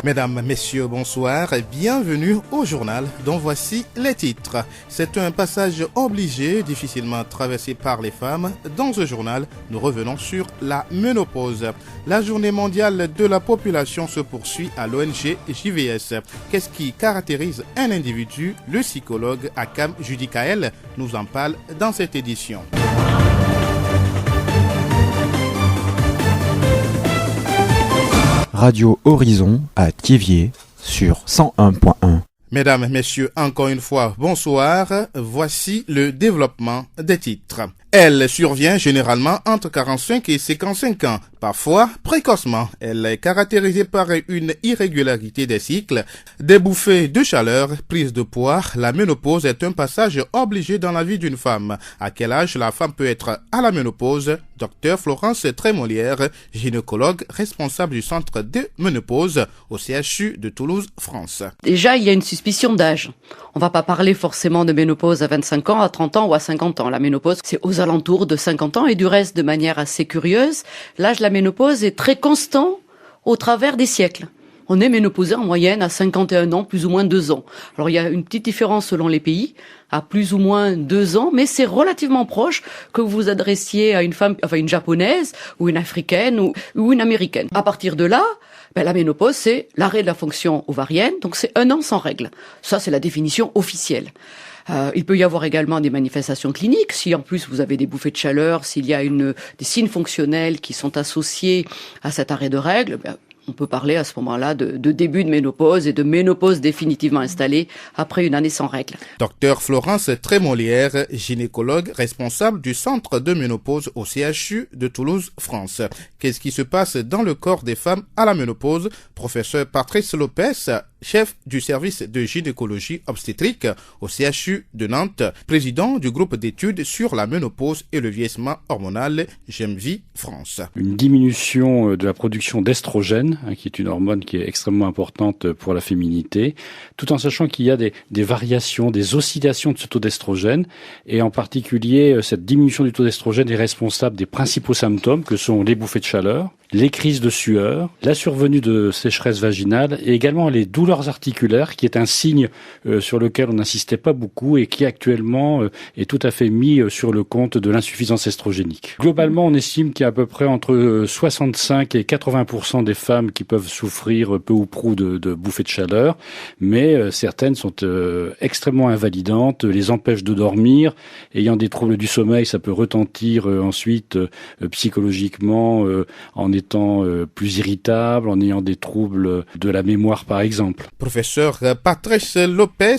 Mesdames, Messieurs, bonsoir et bienvenue au journal dont voici les titres. C'est un passage obligé, difficilement traversé par les femmes. Dans ce journal, nous revenons sur la ménopause. La journée mondiale de la population se poursuit à l'ONG JVS. Qu'est-ce qui caractérise un individu? Le psychologue Akam Judikael nous en parle dans cette édition. Radio Horizon à Thiéviers sur 101.1. Mesdames, Messieurs, encore une fois, bonsoir. Voici le développement des titres. Elle survient généralement entre 45 et 55 ans, parfois précocement. Elle est caractérisée par une irrégularité des cycles, des bouffées de chaleur, prise de poids. La ménopause est un passage obligé dans la vie d'une femme. À quel âge la femme peut être à la ménopause? Docteur Florence Trémolière, gynécologue responsable du centre de ménopause au CHU de Toulouse, France. Déjà, il y a une suspicion d'âge. On va pas parler forcément de ménopause à 25 ans, à 30 ans ou à 50 ans. La ménopause, c'est aux alentours de 50 ans et du reste, de manière assez curieuse, l'âge de la ménopause est très constant au travers des siècles. On est ménopausé en moyenne à 51 ans, plus ou moins 2 ans. Alors il y a une petite différence selon les pays, à plus ou moins 2 ans, mais c'est relativement proche que vous vous adressiez à une femme, enfin une japonaise, ou une africaine, ou une américaine. À partir de là, la ménopause, c'est l'arrêt de la fonction ovarienne, donc c'est 1 an sans règles. Ça, c'est la définition officielle. Il peut y avoir également des manifestations cliniques, si en plus vous avez des bouffées de chaleur, s'il y a des signes fonctionnels qui sont associés à cet arrêt de règles, on peut parler à ce moment-là de début de ménopause et de ménopause définitivement installée après une année sans règles. Docteur Florence Trémolière, gynécologue responsable du centre de ménopause au CHU de Toulouse, France. Qu'est-ce qui se passe dans le corps des femmes à la ménopause? Professeur Patrice Lopez, chef du service de gynécologie obstétrique au CHU de Nantes, président du groupe d'études sur la ménopause et le vieillissement hormonal GEMVI France. Une diminution de la production d'estrogène, qui est une hormone qui est extrêmement importante pour la féminité, tout en sachant qu'il y a des variations, des oscillations de ce taux d'estrogène, et en particulier cette diminution du taux d'estrogène est responsable des principaux symptômes que sont les bouffées de chaleur, les crises de sueur, la survenue de sécheresse vaginale et également les douleurs articulaires, qui est un signe sur lequel on n'insistait pas beaucoup et qui actuellement est tout à fait mis sur le compte de l'insuffisance estrogénique. Globalement, on estime qu'il y a à peu près entre 65 et 80% des femmes qui peuvent souffrir peu ou prou de bouffées de chaleur, mais certaines sont extrêmement invalidantes, les empêchent de dormir. Ayant des troubles du sommeil, ça peut retentir ensuite psychologiquement en étant plus irritable, en ayant des troubles de la mémoire par exemple. Professeur Patrice Lopez,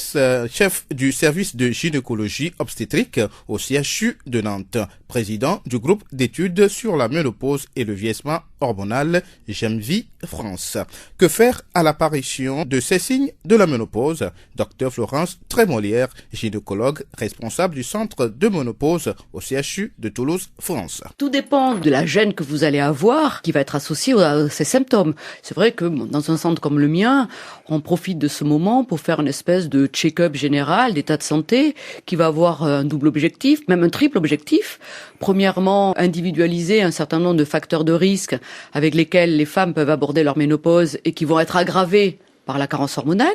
chef du service de gynécologie obstétrique au CHU de Nantes, président du groupe d'études sur la ménopause et le vieillissement hormonal GEMVI France. Que faire à l'apparition de ces signes de la ménopause? Docteur Florence Trémolière, gynécologue responsable du centre de ménopause au CHU de Toulouse, France. Tout dépend de la gène que vous allez avoir qui va être associée à ces symptômes. C'est vrai que dans un centre comme le mien, on profite de ce moment pour faire une espèce de check-up général d'état de santé qui va avoir un double objectif, même un triple objectif. Premièrement, individualiser un certain nombre de facteurs de risque avec lesquels les femmes peuvent aborder leur ménopause et qui vont être aggravés par la carence hormonale.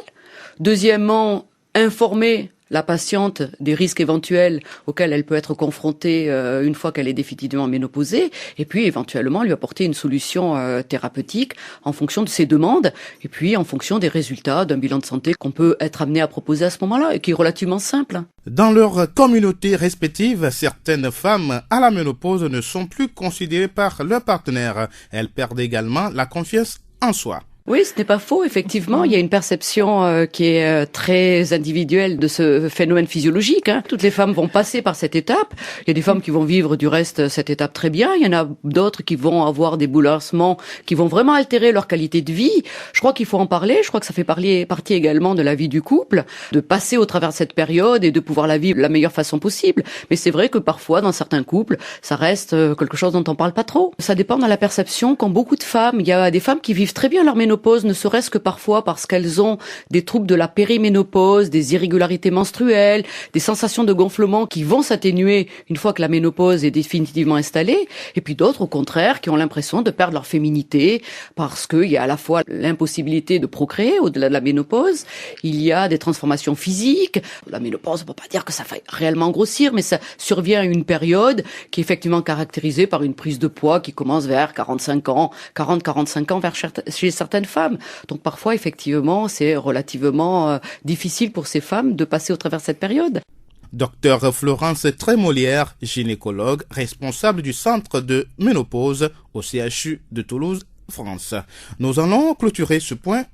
Deuxièmement, informer la patiente des risques éventuels auxquels elle peut être confrontée une fois qu'elle est définitivement ménopausée, et puis éventuellement lui apporter une solution thérapeutique en fonction de ses demandes, et puis en fonction des résultats d'un bilan de santé qu'on peut être amené à proposer à ce moment-là, et qui est relativement simple. Dans leur communauté respective, certaines femmes à la ménopause ne sont plus considérées par leur partenaire. Elles perdent également la confiance en soi. Oui, ce n'est pas faux. Effectivement, il y a une perception qui est très individuelle de ce phénomène physiologique. Toutes les femmes vont passer par cette étape. Il y a des femmes qui vont vivre du reste cette étape très bien. Il y en a d'autres qui vont avoir des bouleversements qui vont vraiment altérer leur qualité de vie. Je crois qu'il faut en parler. Je crois que ça fait partie également de la vie du couple, de passer au travers de cette période et de pouvoir la vivre de la meilleure façon possible. Mais c'est vrai que parfois, dans certains couples, ça reste quelque chose dont on parle pas trop. Ça dépend de la perception qu'ont beaucoup de femmes. Il y a des femmes qui vivent très bien leur ménopause ménopause, ne serait-ce que parfois parce qu'elles ont des troubles de la périménopause, des irrégularités menstruelles, des sensations de gonflement qui vont s'atténuer une fois que la ménopause est définitivement installée, et puis d'autres, au contraire, qui ont l'impression de perdre leur féminité parce qu'il y a à la fois l'impossibilité de procréer au-delà de la ménopause, il y a des transformations physiques. La ménopause, on peut pas dire que ça fait réellement grossir, mais ça survient à une période qui est effectivement caractérisée par une prise de poids qui commence vers 45 ans, 40-45 ans chez certaines femmes. Donc parfois, effectivement, c'est relativement difficile pour ces femmes de passer au travers de cette période. Docteur Florence Trémolière, gynécologue, responsable du centre de ménopause au CHU de Toulouse, France. Nous allons clôturer ce point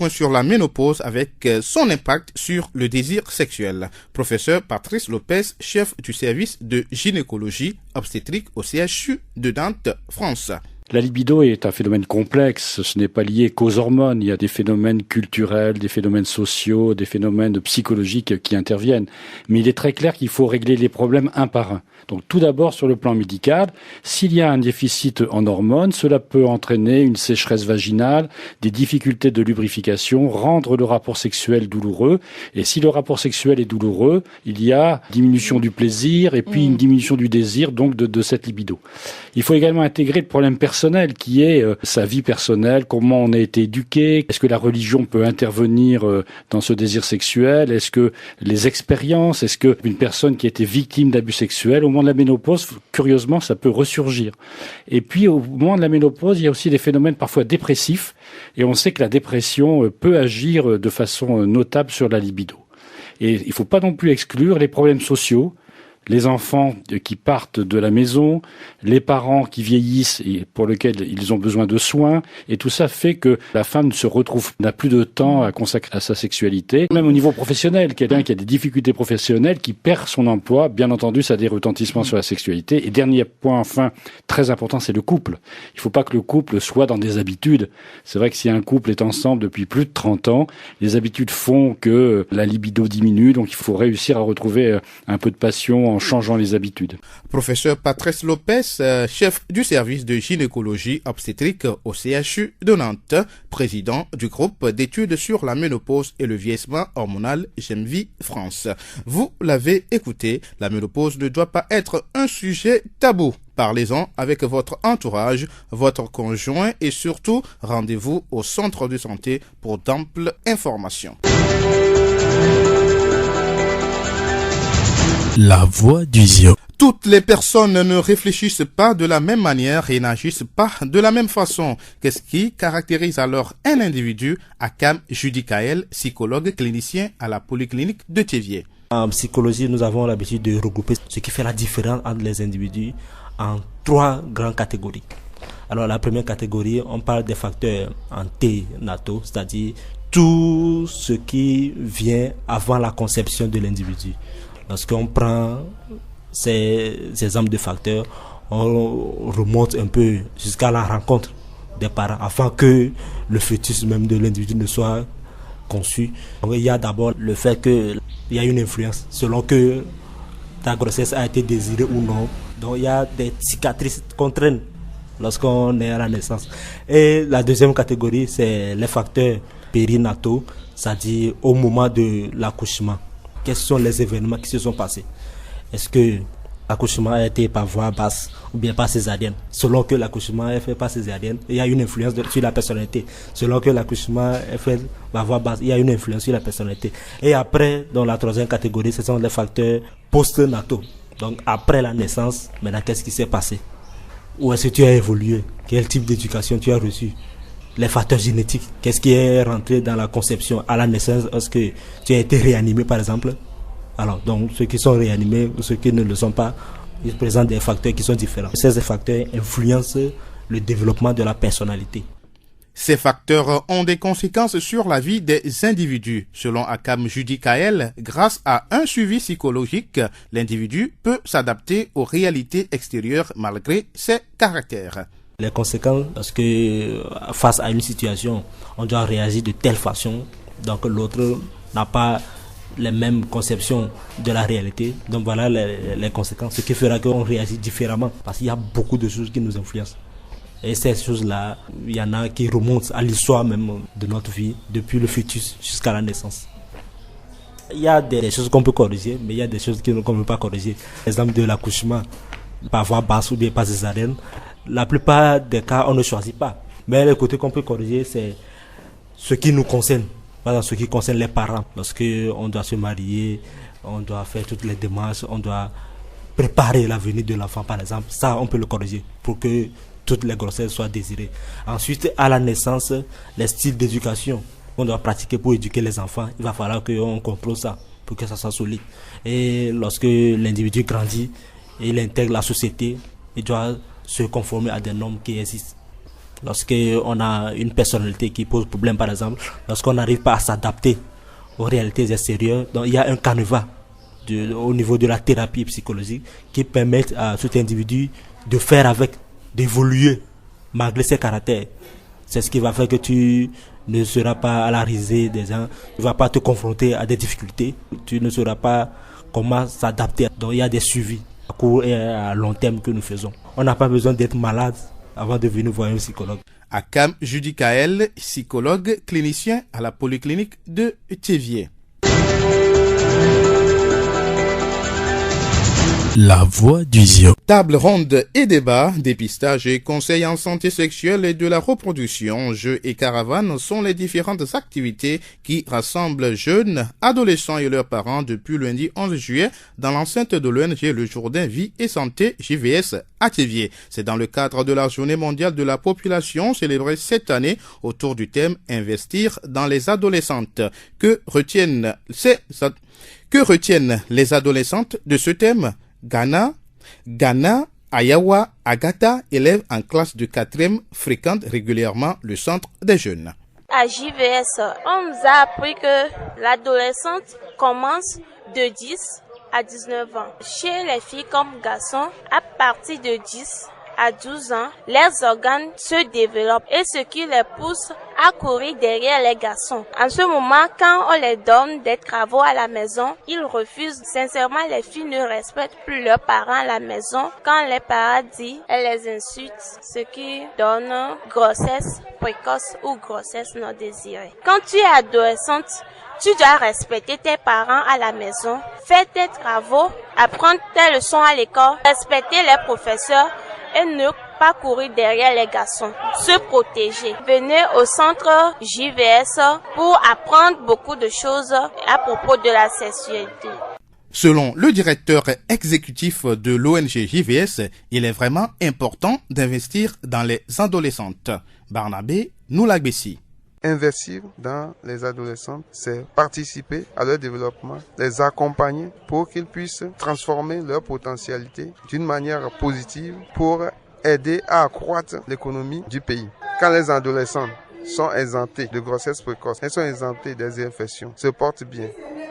sur la ménopause avec son impact sur le désir sexuel. Professeur Patrice Lopez, chef du service de gynécologie obstétrique au CHU de Nantes, France. La libido est un phénomène complexe, ce n'est pas lié qu'aux hormones, il y a des phénomènes culturels, des phénomènes sociaux, des phénomènes psychologiques qui interviennent. Mais il est très clair qu'il faut régler les problèmes un par un. Donc tout d'abord sur le plan médical, s'il y a un déficit en hormones, cela peut entraîner une sécheresse vaginale, des difficultés de lubrification, rendre le rapport sexuel douloureux. Et si le rapport sexuel est douloureux, il y a diminution du plaisir et puis une diminution du désir donc de cette libido. Il faut également intégrer le problème personnel qui est sa vie personnelle, comment on a été éduqué, est-ce que la religion peut intervenir dans ce désir sexuel, est-ce que les expériences, est-ce que une personne qui a été victime d'abus sexuels, au moment de la ménopause, curieusement, ça peut ressurgir. Et puis au moment de la ménopause, il y a aussi des phénomènes parfois dépressifs et on sait que la dépression peut agir de façon notable sur la libido. Et il ne faut pas non plus exclure les problèmes sociaux, les enfants qui partent de la maison, les parents qui vieillissent et pour lesquels ils ont besoin de soins, et tout ça fait que la femme n'a plus de temps à consacrer à sa sexualité. Même au niveau professionnel, quelqu'un qui a des difficultés professionnelles, qui perd son emploi, bien entendu, ça a des retentissements sur la sexualité. Et dernier point, enfin, très important, c'est le couple. Il ne faut pas que le couple soit dans des habitudes. C'est vrai que si un couple est ensemble depuis plus de 30 ans, les habitudes font que la libido diminue, donc il faut réussir à retrouver un peu de passion en changeant les habitudes. Professeur Patrice Lopez, chef du service de gynécologie obstétrique au CHU de Nantes, président du groupe d'études sur la ménopause et le vieillissement hormonal GEMVI France. Vous l'avez écouté, la ménopause ne doit pas être un sujet tabou. Parlez-en avec votre entourage, votre conjoint et surtout, rendez-vous au centre de santé pour d'amples informations. La voix du Zio. Toutes les personnes ne réfléchissent pas de la même manière et n'agissent pas de la même façon. Qu'est-ce qui caractérise alors un individu? Akam Judicaël, psychologue clinicien à la polyclinique de Thiéviers. En psychologie, nous avons l'habitude de regrouper ce qui fait la différence entre les individus en 3 grandes catégories. Alors la première catégorie, on parle des facteurs anténataux, c'est-à-dire tout ce qui vient avant la conception de l'individu. Lorsqu'on prend ces exemples de facteurs, on remonte un peu jusqu'à la rencontre des parents avant que le fœtus même de l'individu ne soit conçu. Donc, il y a d'abord le fait qu'il y a une influence selon que ta grossesse a été désirée ou non. Donc il y a des cicatrices qu'on traîne lorsqu'on est à la naissance. Et la deuxième catégorie, c'est les facteurs périnataux, c'est-à-dire au moment de l'accouchement. Quels sont les événements qui se sont passés? Est-ce que l'accouchement a été par voie basse ou bien par césarienne? Selon que l'accouchement est fait par césarienne, il y a une influence sur la personnalité. Selon que l'accouchement est fait par voie basse, il y a une influence sur la personnalité. Et après, dans la troisième catégorie, ce sont les facteurs postnataux. Donc après la naissance, maintenant qu'est-ce qui s'est passé? Où est-ce que tu as évolué? Quel type d'éducation tu as reçu? Les facteurs génétiques, qu'est-ce qui est rentré dans la conception à la naissance? Est-ce que tu as été réanimé par exemple? Alors, donc ceux qui sont réanimés ou ceux qui ne le sont pas, ils présentent des facteurs qui sont différents. Ces facteurs influencent le développement de la personnalité. Ces facteurs ont des conséquences sur la vie des individus. Selon Akam Judicaël, grâce à un suivi psychologique, l'individu peut s'adapter aux réalités extérieures malgré ses caractères. Les conséquences, parce que face à une situation, on doit réagir de telle façon, donc l'autre n'a pas les mêmes conceptions de la réalité. Donc voilà les conséquences, ce qui fera qu'on réagit différemment, parce qu'il y a beaucoup de choses qui nous influencent. Et ces choses-là, il y en a qui remontent à l'histoire même de notre vie, depuis le fœtus jusqu'à la naissance. Il y a des choses qu'on peut corriger, mais il y a des choses qu'on ne peut pas corriger. L'exemple de l'accouchement, par voie basse ou bien par césarienne, la plupart des cas, on ne choisit pas. Mais le côté qu'on peut corriger, c'est ce qui nous concerne. Par exemple, ce qui concerne les parents. Lorsqu'on doit se marier, on doit faire toutes les démarches, on doit préparer l'avenir de l'enfant, par exemple. Ça, on peut le corriger pour que toutes les grossesses soient désirées. Ensuite, à la naissance, les styles d'éducation qu'on doit pratiquer pour éduquer les enfants, il va falloir qu'on contrôle ça pour que ça soit solide. Et lorsque l'individu grandit et il intègre la société, il doit se conformer à des normes qui existent. Lorsqu'on a une personnalité qui pose problème, par exemple, lorsqu'on n'arrive pas à s'adapter aux réalités extérieures, donc il y a un canevas au niveau de la thérapie psychologique qui permet à cet individu de faire avec, d'évoluer malgré ses caractères. C'est ce qui va faire que tu ne seras pas à la risée des gens, tu ne vas pas te confronter à des difficultés, tu ne sauras pas comment s'adapter. Donc il y a des suivis à court et à long terme que nous faisons. On n'a pas besoin d'être malade avant de venir voir un psychologue. Akam Judy-Kael, psychologue clinicien à la polyclinique de Thiéviers. La voix du Zio. Table ronde et débat, dépistage et conseils en santé sexuelle et de la reproduction, jeux et caravanes sont les différentes activités qui rassemblent jeunes, adolescents et leurs parents depuis lundi 11 juillet dans l'enceinte de l'ONG Le Jourdain Vie et Santé JVS à Thiéviers. C'est dans le cadre de la Journée mondiale de la population célébrée cette année autour du thème « Investir dans les adolescentes ». Que retiennent les adolescentes de ce thème? Ghana, Ayawa, Agatha, élève en classe de 4e, fréquente régulièrement le centre des jeunes. À JVS, on nous a appris que l'adolescente commence de 10 à 19 ans. Chez les filles comme garçons, à partir de 10 à 12 ans, les organes se développent et ce qui les pousse à courir derrière les garçons. En ce moment, quand on les donne des travaux à la maison, ils refusent. Sincèrement, les filles ne respectent plus leurs parents à la maison. Quand les parents disent, elles les insultent, ce qui donne grossesse précoce ou grossesse non désirée. Quand tu es adolescente, tu dois respecter tes parents à la maison, faire tes travaux, apprendre tes leçons à l'école, respecter les professeurs et ne pas courir derrière les garçons. Se protéger. Venez au centre JVS pour apprendre beaucoup de choses à propos de la sexualité. Selon le directeur exécutif de l'ONG JVS, il est vraiment important d'investir dans les adolescentes. Barnabé Noulagbessi. Investir dans les adolescents, c'est participer à leur développement, les accompagner pour qu'ils puissent transformer leur potentialité d'une manière positive pour aider à accroître l'économie du pays. Quand les adolescents sont exemptés de grossesse précoce, elles sont exemptés des infections, se portent bien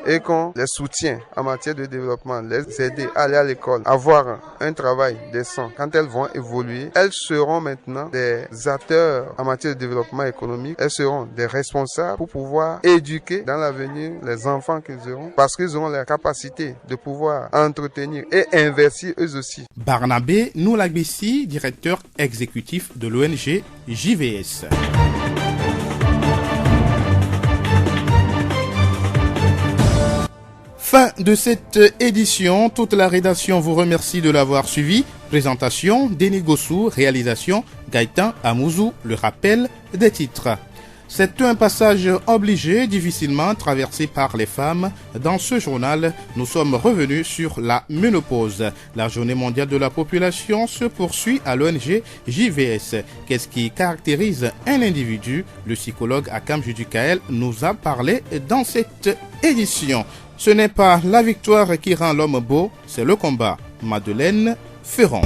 et qu'on les soutient en matière de développement, les aider à aller à l'école, avoir un travail décent. Quand elles vont évoluer, elles seront maintenant des acteurs en matière de développement économique. Elles seront des responsables pour pouvoir éduquer dans l'avenir les enfants qu'ils auront parce qu'ils auront la capacité de pouvoir entretenir et investir eux aussi. Barnabé Noulagbessi, directeur exécutif de l'ONG JVS. Fin de cette édition, toute la rédaction vous remercie de l'avoir suivi. Présentation, Denis Gossou, réalisation, Gaëtan Amouzou, le rappel des titres. C'est un passage obligé, difficilement traversé par les femmes. Dans ce journal, nous sommes revenus sur la ménopause. La journée mondiale de la population se poursuit à l'ONG JVS. Qu'est-ce qui caractérise un individu? Le psychologue Akam Judy-Kael nous a parlé dans cette édition. Ce n'est pas la victoire qui rend l'homme beau, c'est le combat. Madeleine Ferron.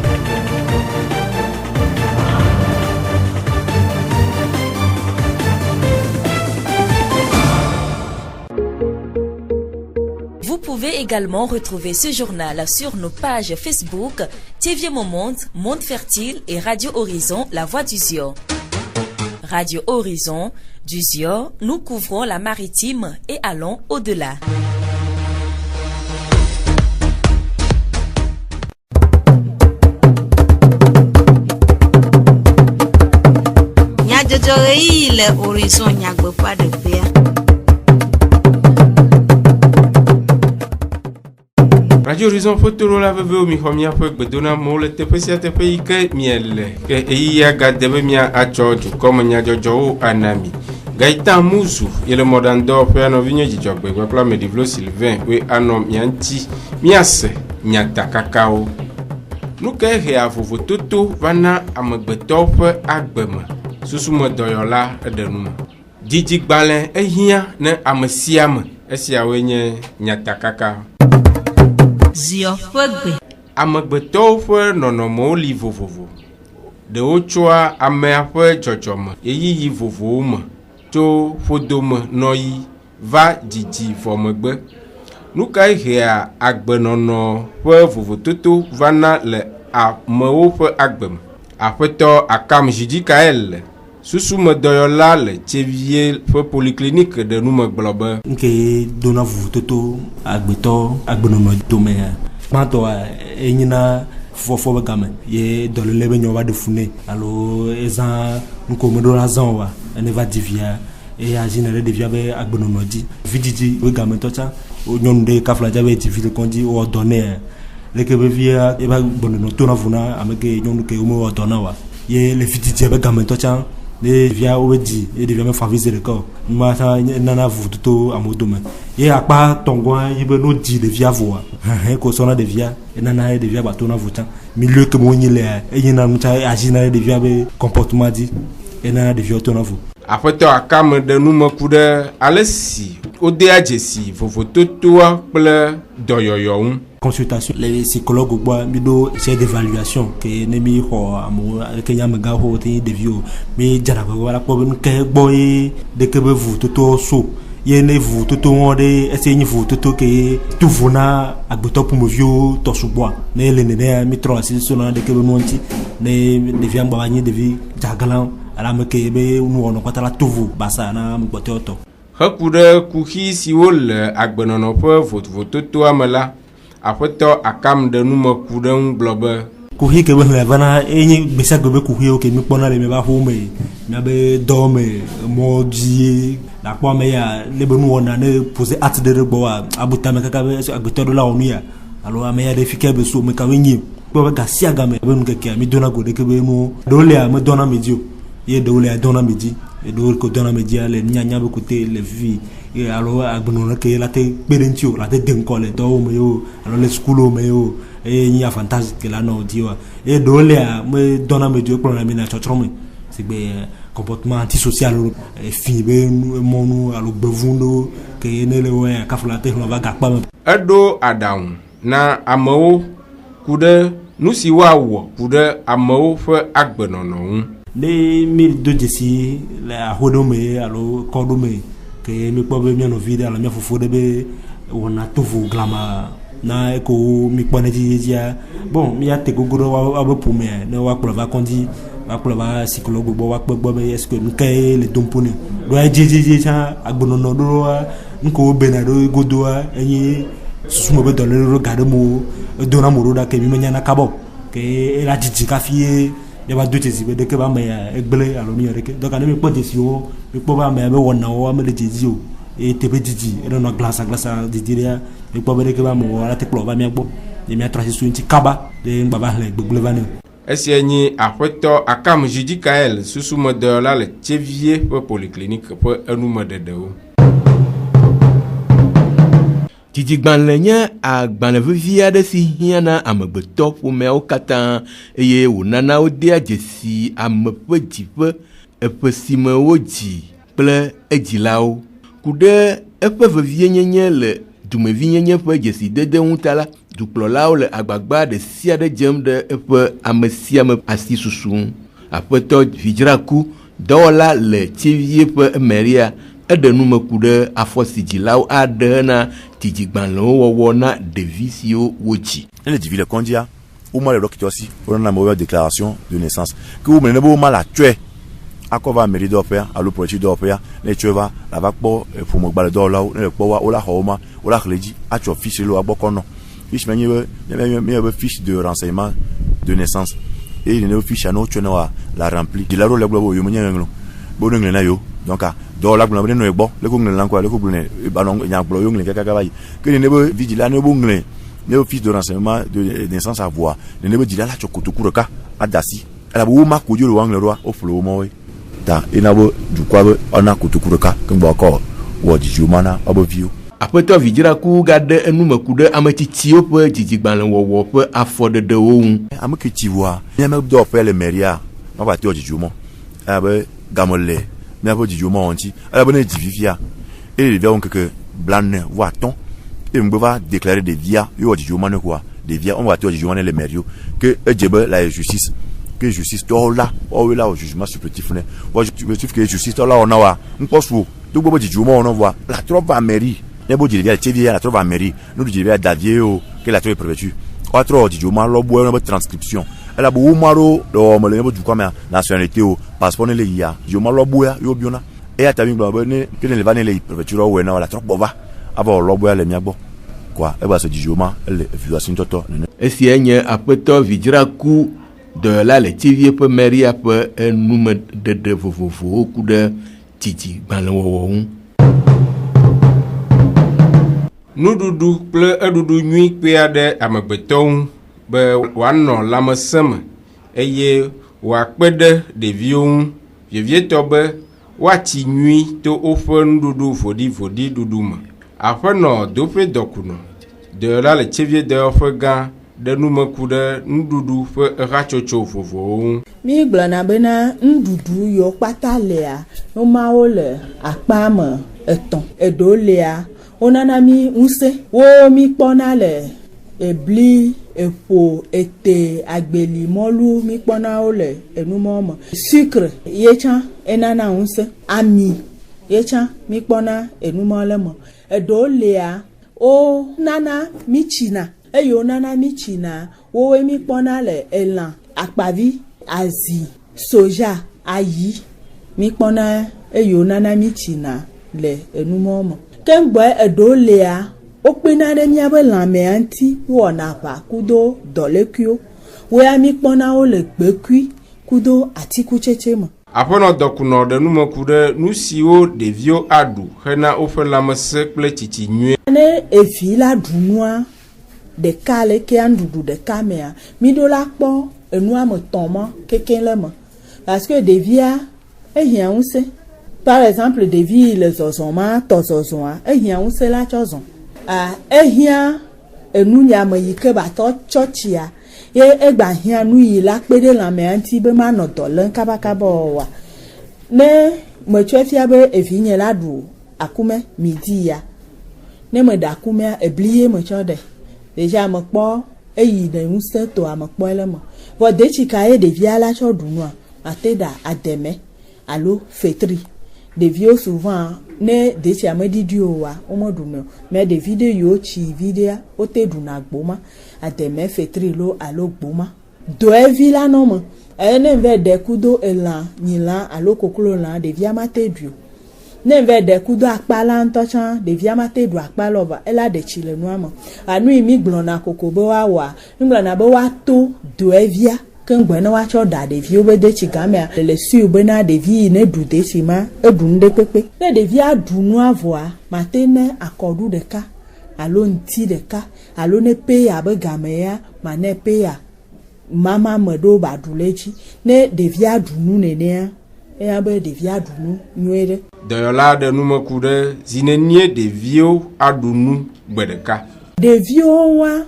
Vous pouvez également retrouver ce journal sur nos pages Facebook Thiéviers Monde, Monde Fertile et Radio Horizon, La Voix du Zio. Radio Horizon, du Zio, nous couvrons la maritime et allons au-delà. le horizon nyagbe pas de pea. Radio Horizon Fotoro la veve o mi homia pe gbedona mo le teƒe sia teƒe yi ke miele ke eya gadebe mia atsɔ dukɔme nyadzɔdzɔwo anami Gaëtan Mouzou et le modando pe ano vinyo dzidzɔgbe kple Medivlo Sylvain we anɔ mia ŋuti miase nyata kakao nuke he avovototo vana amegbetɔwo ƒe agbeme susume dɔyɔla eɖenume dzidzigbalẽ ehia ne ame sia me esiawoe nye nyata kakao Zio ƒe gbe. Amegbetɔwo ƒe nɔnɔmewo li vovovo. Ɖewo tsoa amea ƒe dzɔdzɔme eyiyi vovowo me tso ƒodome nɔyi va dzidzi vɔ megbe. Nu kae hea agbenɔnɔ ƒe vovototo vana le amewo ƒe agbeme. Aƒetɔ Akam Jidikael susumedɔyɔla le Tsévié ƒe polyclinique ɖe nume gblɔ be nke dona vovototo agbetɔ agbenɔnɔ domea gbãtɔ enyina fɔfɔ be game ye dɔléle be nyɔva ɖe fune alo ezã nukome ɖo la zã wa ene va di via eye azina ɖe ɖevia be agbenɔnɔ dzi vidzidzi be gametɔ tsã nyɔnu ɖe kafladza be dzi vi le kɔndzi wɔ dɔ nɛ leke be via ebe agbenɔnɔ tona vo na ame ke nyɔnu ke wome wɔ dɔ na wa ye le vidzidzi be gametɔ tsã les via obedi et devient favoriser le corps mata nana vuto amodome ye akpa tongoa yibe no di de via voa ko sona de via nana de via batona vuta milieu que moni le e yina muta agina de via be comportement di e nana de via tona vu aƒetɔ Akam de nume ku ɖe alesi ode adzesi vovototoa kple dɔyɔyɔ ŋu consultation les psychologues bois mido c'est d'évaluation que nemi ho amo ke nyamega ho te devio mi jara ba wala ko ben ke boy de ke be vu toto so ye ne vu toto wonde ese nyi vu toto ke tu vuna agbeto pumovio to suboa ne le ne mi tro asi so na de ke be nonti ne devia ngba nyi devi jagalan ala me ke be nu wono kwatala tuvu basa na mgbote oto heku ɖe kuxi siwo le agbenɔnɔ ƒe vovototoa me la aƒetɔ Akam de nume ku ɖe ŋu gblɔ be kuhi ke be le vana enyi gbesa gbe kuhi ke mi kpɔna le me ba ho me mia be dɔ me mo dzi la kpɔ me ya le be nu wɔna ne poser acte de gbɔ abuta me kaka be agbetɔ do la onu ya alo ame ya de fike be so me ka we nyi kpɔ be gasia ga me be nu keke mi dona go de ke be nu do le me dona me dio ye do le dona me di e do ko dona me dia le nyanya be kote le vi e alo agbenɔnɔ ke la te kperentio la te denko le do me yo alo le school me yo e ni avantage ke la no diwa e do le me dona me dio kpɔna me na chotrome sigbe comportement antisocial e fi be monu alo bevundo ke ne le we kafla te no va gakpa me edo aɖaŋu na amewo ku ɖe nu si woawɔ ku ɖe amewo ƒe agbenɔnɔ ŋu ne mi do dzesi le ahodome alo kɔdome ke mi kpɔ be mia novi ɖe alo mia fofo ɖe be wɔna tovo glama na eko mi kpɔ ne dzidzia bon mia te gogo ɖe wabe ƒomea ne woakplɔ va kɔndzi woakplɔ va psychologue gbɔ woakpɔ gbɔ be est-ce que nu kae le dom ƒone ɖo edzedzedze tsã agbenɔnɔ ɖoa nuko bena ɖo godoa enyi susume be dɔléle ɖo ga ɖe mo edona mo ɖo ɖa ke mi menya na kabɔ ke ela dzidzi kafi ye ya ba do dzesi be de ke ba me ya egble alo mi reke donc ane mi kpɔ dzesi wo mi kpɔ ba me be wɔna wo ame le dzedzi o e teƒe dzidzi e no glasa dzidzi ya mi kpɔ be de ke ba me wo ala te kplɔ va mia gbɔ ye mia trasi so ŋuti kaba de ngba va hle gbegble va ne esia nyi aƒetɔ Akam Jidikael susumedɔyɔla le Tsévié ƒe polyclinique ƒe enumeɖeɖewo. Dzidzigbalẽ nye agbalẽ vivi aɖe si hiãna amegbetɔ ƒomeawo katã eye wònana wodea dzesi ame ƒe dziƒe eƒe si me wodzi kple edzilawo ku ɖe eƒe vevienyenye le dumevinyenye ƒe dzesidede ŋuta la dukplɔlawo le agbagba ɖe sia ɖe dzem ɖe eƒe ame sia ame asi susu ŋu. Aƒetɔ Vidzraku dɔwɔla le Tsévié ƒe emeria eɖe nume ku ɖe afɔ si dzilawo aɖe hena dzidzigbalẽwo wɔwɔ na ɖevi siwo wodzi. Ne le dzivi le kɔndzia woma le ɖɔkitɔ si wonana amewo déclaration de naissance ke wo mele ne be woma le atsɔe akɔ va mairie dɔwɔƒea alo politsi dɔwɔƒea ne etsɔe va la va kpɔ ƒomegbalẽ dɔwɔlawo ne le kpɔ wa wola xɔ wo ma wola xlẽ dzi atsɔ fiche le woagbɔ kɔ nɔ fiche me nye be fiche de renseignement de naissance eye ne fiche ne wotsɔe ne wa la rempli dzila ɖo le gblɔ be yo menye ŋlɔ be wo ne ŋlẽ na yo donc do la gblon no egbo le ko nglen lan ko le ko blon ba no nya gblon yo nglen kaka bayi que ne be vigilant ne bo nglen ne office de renseignement de naissance à voir ne be dila la chokutukuru ka adasi ala bo ma ko jo le wangle roi o flo mo we ta ina bo du kwa be ona kutukuru ka ngbo ko wo di jumana abo view apetɔ vidzraku gade enumeku ɖe ametsitsiwo ƒe dzidzigbalẽwɔwɔ ƒe afɔɖeɖewo ŋu. Ame ketsiwoa míame dɔ ƒe le mɛria ma te dzidzomɔ abe gamele míaƒe dzidzomɔ ŋuti ale be ne dzi fifia eye ɖeviawo keke blane voa atɔ̃ eye ŋgbe va déclarer ɖevia yewɔ dzidzomɔ ne koa ɖevia on va te dzidzomɔ ne le mɛrio ke edze be la justice que justice tɔwo la wɔwoe la wɔ jugement supplétif ne wɔ supplétif que justice tɔwo la wɔna wa ŋkpɔsuo to gbɔ be dzidzomɔ wɔna voa la trɔ va mairie ne bo djivia tevia la trova mairie nous djivia davie o que la trove préfecture quatre djoma lo bo no transcription ala bo maro do mo le bo du kwa nationalité o passeport ne le ya djoma lo bo ya yo biona e ata mi gba ne que ne le va ne le préfecture o we na la trova va aba lo bo ya le miagbo quoi e ba se djoma le violation toto esi enye apetɔ vidzraku de la le tevie pe mairie pe enume de vovovowo ku de titi gbalẽwɔwɔ ŋu. Nuɖuɖu kple eɖuɖu nyui kpe aɖe amegbetɔwo be woanɔ lãmesẽ me eye woakpe ɖe ɖeviwo ŋu vevietɔ be woatsi nyui to woƒe nuɖuɖu vodivodi ɖuɖu me. Aƒenɔ doƒe dɔkunɔ dɔyɔla le tsevie dɔyɔƒe gã ɖe numeku ɖe nuɖuɖu ƒe ehatsotso vovovowo ŋu. Mi gblɔna bena nuɖuɖu yiwo kpata lea womawo le akpa me etɔ̃ eɖewo lea onana mi ŋusẽ wo mi kpɔna le ebli eƒo ete agbeli mɔlu mi kpɔna wo le enumɔ me sucre ye tsã enana ŋusẽ ami ye tsã mi kpɔna enumɔ le me eɖewo lea o nana mi tsina eye wo nana mi tsina wowoe mi kpɔna le elã akpavi azi soja ayi mi kpɔna eye wo nana mi tsina le enumɔ me. Kemgbe eɖewo lea wokpena ɖe míaƒe lãmea ŋuti wɔna aʋa kudo dɔlekuiwo woya mi kpɔna wo le gbekui kudo atikutsetse me. Aƒenɔ dɔkunɔ ɖe numeku ɖe nu siwo ɖeviwo aɖu hena woƒe lãmesẽ kple tsitsi nyuie. Ne evi la ɖu nua ɖeka le kea nuɖuɖu ɖeka mea mi ɖo la kpɔ enua me tɔ̃ ma kekeŋ le me parce que ɖevia ehia ŋusẽ. Par exemple, ɖevi le zɔzɔ ma tɔ zɔzɔa ehia ŋusẽ la tsɔ zɔ ehia enunyame yi ke ba tɔ tsɔtsia ye egba hia nu yi la kpe ɖe lãmea ŋuti be manɔ dɔ lém kabakaba wɔa ne metsɔe fia be evinye la ɖu akume midi ya ne me ɖe akumea ebli ye metsɔ ɖe deja mekpɔ eyi ne ŋusẽ tɔ amekpɔ le me vɔ detsika ye ɖevia la tsɔ ɖu nua ate ɖa ademe alo fetri. Ɖeviwo souvent ne detsia me ɖiɖi o wa wo me ɖu ne mais ɖevi ɖe yiwo tsi viɖea wote ɖuna gboma ademe fetri lo alo gboma doevi la nɔ me eye ne ve ɖe kudo elã nyilã alo koklo lã ɖevia ma te ɖui o ne ve ɖe kudo akpa la ŋutɔ tsã ɖevia ma te ɖu akpa la va ela ɖe tsi le nua me anu yi mi gblɔna koko be woawɔa mi gblɔna be woato doevia kengbe ne woatsɔ da ɖeviwo be detsi gamea le sui bena ɖevi yi ne ɖu detsi ma eɖu nu ɖe kpekpe ne ɖevia ɖu nua vɔa mate ne akɔɖu ɖeka alo ŋti ɖeka alo ne peya be game ya ma ne peya mama me ɖo ba ɖu le dzi ne ɖevia ɖu nu nenea eya be ɖevia ɖu nu nyuie ɖe. Dɔyɔla ɖe numeku ɖe zi nenie ɖeviwo aɖu nu gbe ɖeka. Ɖeviwo wa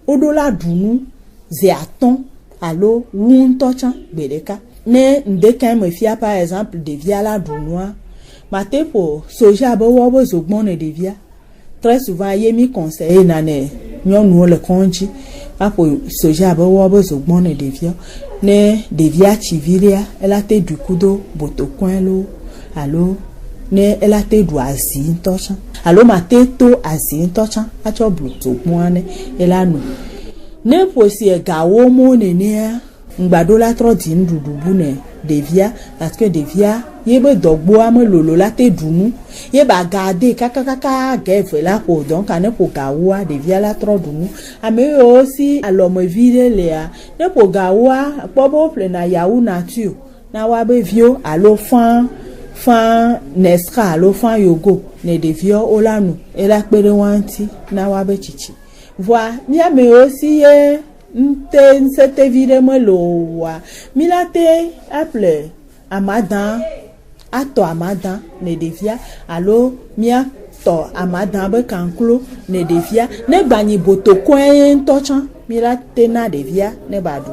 woɖo la ɖu nu ze atɔ̃ alo wu ŋutɔ tsã gbe ɖeka ne ŋdeke me fia par exemple ɖevia la ɖu nua mate ƒo soja be wɔ be zogbɔ ne ɖevia très souvent ye mi conseille na ne nyɔnuwo le kɔndzi aƒo soja be wɔ be zogbɔ ne ɖevia ne ɖevia tsi viɖea ela te ɖui kudo botokɔe lo alo ne ela te ɖu azi ŋutɔ tsã alo mate to azi ŋutɔ tsã atsɔ blu zogbɔa ne ela nu. Ne ƒosi egawo mo nenea ŋgbado la trɔ di nuɖuɖu bu ne ɖevia parce que ɖevia ye be dɔgboa me lolo la te ɖu nu ye ba gade kakakaka ge eve la ƒo donc ne ƒo gawoa ɖevia la trɔ ɖu nu ame yiwo si alɔmevi ɖe lea ne ƒo gawoa kpɔ be woƒlena yahoo nature na woabe viwo alo fã fan nestra alo fan yogo ne devio olanu ela pere wanti na wabe chichi voa mia me aussi nte sete vire me loa milate apple amadan ato amadan ne devia alo mia to amadan be kanklo ne devia ne gbani boto kwen tochan milate na devia ne badu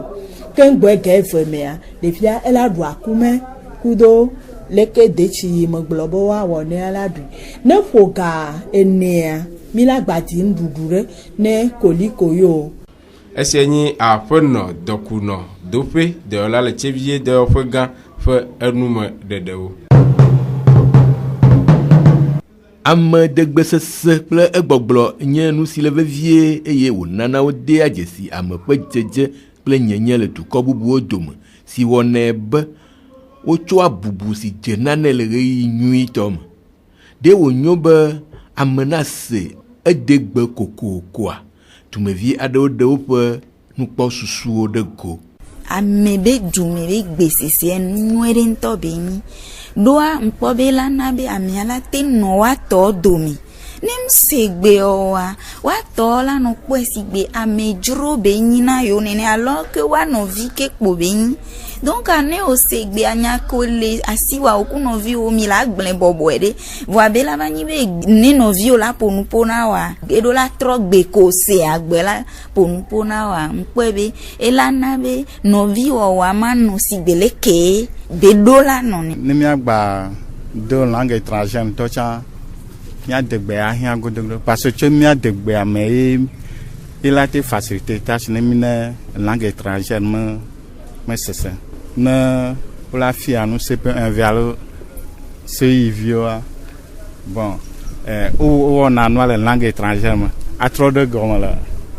kengbe geve mea devia ela du akume kudo leke dechi moglobo wa wone aladu ne foga enea mila gbadi ndudure ne koliko yo esenyi afono dokuno dope de ola le chevie de ofega fe enume dedewo ame degbe sese kple egbogblo nye nu si le vevie eye wonana wo de ajesi ame ƒe dzedze kple nyenye le dukɔ bubuwo dome si wɔnɛ be wotso abubu si dzena ne le ɣeyiɣi nyuitɔ me ɖe wonyo be ame na se edegbe kokokoa tumevi aɖewo ɖe woƒe nukpɔsusuwo ɖe go. Ame be dume be gbesese nyuie ɖe ŋutɔ be mi ɖoa ŋkpɔ be la na be amea la te nɔ woatɔ dome ne msegbe oa watɔ la no kpɔe si gbe amedzro be nyi na yo nene alo ke wanɔvi ke kpo be nyi donc ane o segbe anya ko le asiwa o kunovi o mi la gble bɔbɔe ɖe voa be la va nyi be ne nɔvi o la ponupo na wa eɖo la trɔ gbe ko se agbe la ponupo na wa ŋkpɔe be ela na be nɔvi wɔwa ma nɔ si gbe le ke be ɖo la nɔ ne miagba do langue étrangère ŋutɔ tsã miadegbe ahia godogo parce que tso miadegbe ame ye la te facilité tâche ne mi ne langue étrangère me sese ne wole fia nu CP1 alo CIVioa bon wowɔna nua le langue étrangère me atrɔ ɖe gɔme le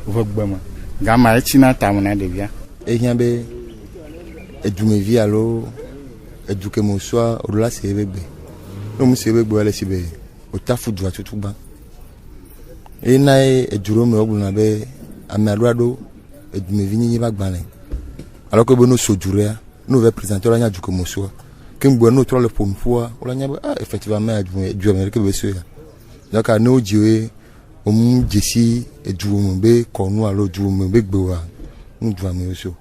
vegbe me gama etsina tame na ɖevia ehiã be edumevi alo edukemosua oɖo la se ebe gbe ne mu se ebe gbe le si be otafu du atutu ba ena eduro me ogblona be ame aɖo edumevi nyi ba gbale alors que no sojurea no ve présenter la nya dukomosoa kemgbe no trɔ le ponfoa ola nya be effectivement edu Amerique be so ya donc a no jiwe om jesi edu mo be kɔnu alo du mo be gbewa no du ame so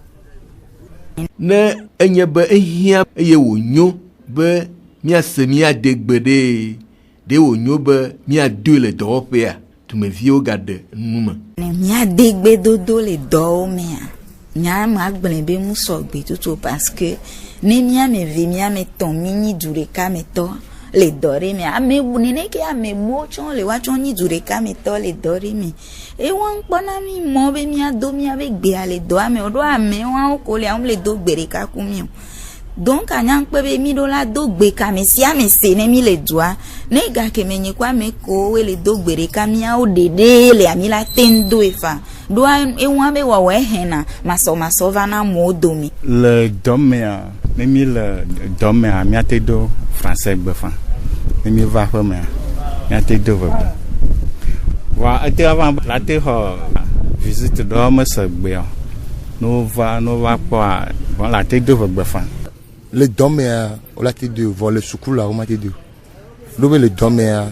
ne enye be ehia eye wonyo be miase miadegbe de wonyo be miado le dɔwɔƒea tumeviwo gaɖe nume miadegbe dodo le dɔwo mea nyama agble be musɔgbe tutu parce que ne miame ve miame tɔn mi nyi du ɖeka me tɔ le dɔ ɖe me ame nene ke ame bo tsɔ le woatsɔ nyi du ɖeka me tɔ le dɔ ɖe me ewɔ ŋkpɔna mi mɔ be miado miabe gbea le dɔa me woɖo amewo ko le le do gbe ɖeka ku mi o donc anyakpe be mi ɖo la do gbe kame sia me se ne mi le dua ne gake me nye kwa me ko we le do gbe ɖeka miawo ɖeɖe le ami la ten do efa ɖoa ewɔa be wɔwɔ ehena masɔmasɔ va na mo dome le dɔmea ne mi le dɔmea miate do français gbefa ne mi va ƒe mea miate do vegbe wa ete ava la te xɔ visite ɖɔ me se gbea no va kpɔa bon la te do vegbefa le dɔmea wala te do vɔ le suku la o ma te do ɖo be le dɔmea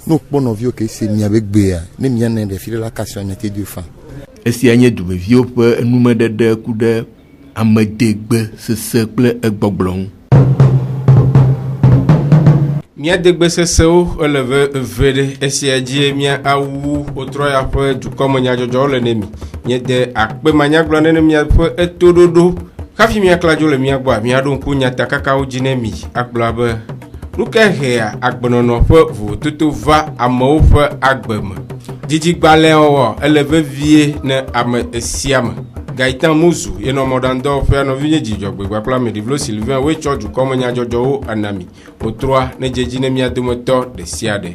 no kpɔ nɔviwo ke se miabe gbea ne mia ne ɖevi ɖe la kasɔ nya te do fa esia nye dumeviwo ƒe enumeɖeɖe ku ɖe amedegbe sese kple egbɔgblɔ ŋu. Miadegbe sesewo ele ve ɖe esia dzi mia awu wotrɔ ya ƒe dukɔme nyadzɔdzɔwo le ne mi miede akpe manyagblɔ ne miaƒe etoɖoɖo hafi miakladzo le mia gbɔa miaɖo ŋku nyatakakawo dzi ne mi agblɔ be nukehea agbenɔnɔ ƒe vovototo va amewo ƒe agbe me dzidzigbalẽ wɔwɔ ele vevie ne ame sia me Gaëtan Muzu yenɔ mɔɖaŋudɔwɔƒea nɔvinye Dzidzɔgbe kple Ameɖivlo Sylvain woe tsɔ dukɔme nyadzɔdzɔwo anami wotrɔa ne dzedzi ne mia dometɔ ɖe sia ɖe